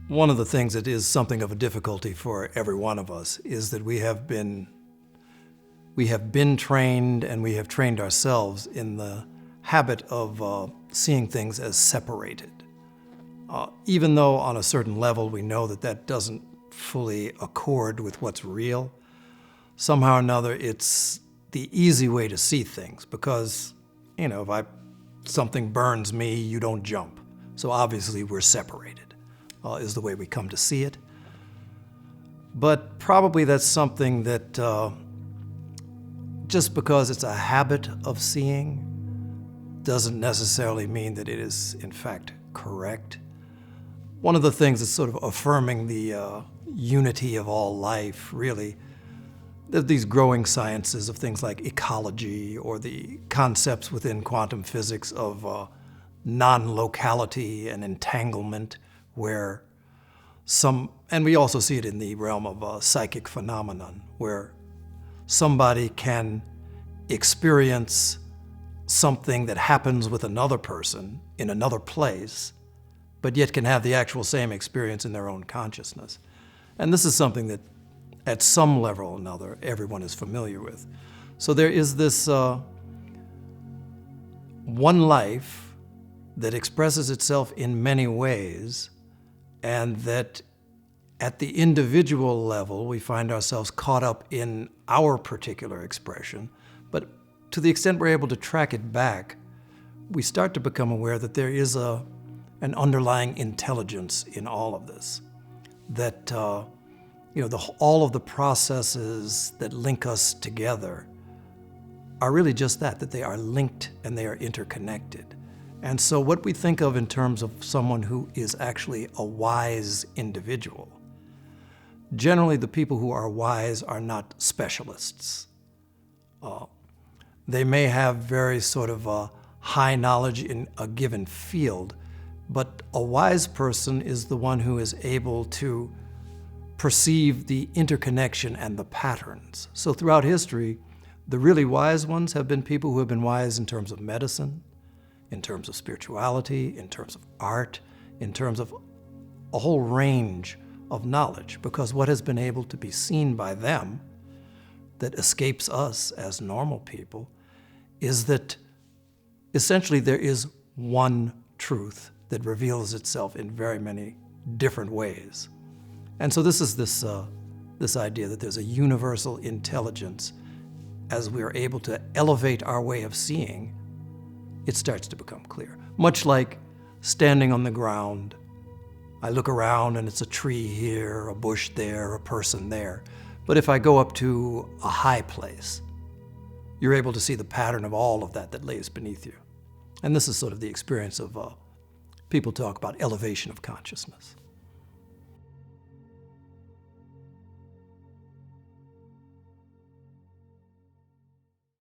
One of the things that is something of a difficulty for every one of us is that we have been trained, and we have trained ourselves in the habit of seeing things as separated. Even though on a certain level we know that that doesn't fully accord with what's real, somehow or another it's the easy way to see things because, if something burns me, you don't jump. So obviously we're separated, is the way we come to see it. But probably that's something that just because it's a habit of seeing doesn't necessarily mean that it is in fact correct. One of the things that's sort of affirming the unity of all life, really, there's these growing sciences of things like ecology or the concepts within quantum physics of non-locality and entanglement, where and we also see it in the realm of psychic phenomenon, where somebody can experience something that happens with another person in another place, but yet can have the actual same experience in their own consciousness. And this is something that at some level or another everyone is familiar with. So there is this one life that expresses itself in many ways, and that at the individual level we find ourselves caught up in our particular expression, but to the extent we're able to track it back, we start to become aware that there is an underlying intelligence in all of this. That all of the processes that link us together are really just that they are linked and they are interconnected. And so what we think of in terms of someone who is actually a wise individual, generally the people who are wise are not specialists. They may have very sort of high knowledge in a given field, but a wise person is the one who is able to perceive the interconnection and the patterns. So throughout history, the really wise ones have been people who have been wise in terms of medicine, in terms of spirituality, in terms of art, in terms of a whole range of knowledge, because what has been able to be seen by them that escapes us as normal people is that essentially there is one truth that reveals itself in very many different ways. And so this is this idea that there's a universal intelligence. As we are able to elevate our way of seeing, it starts to become clear. Much like standing on the ground, I look around and it's a tree here, a bush there, a person there. But if I go up to a high place, you're able to see the pattern of all of that lays beneath you. And this is sort of the experience of people talk about elevation of consciousness.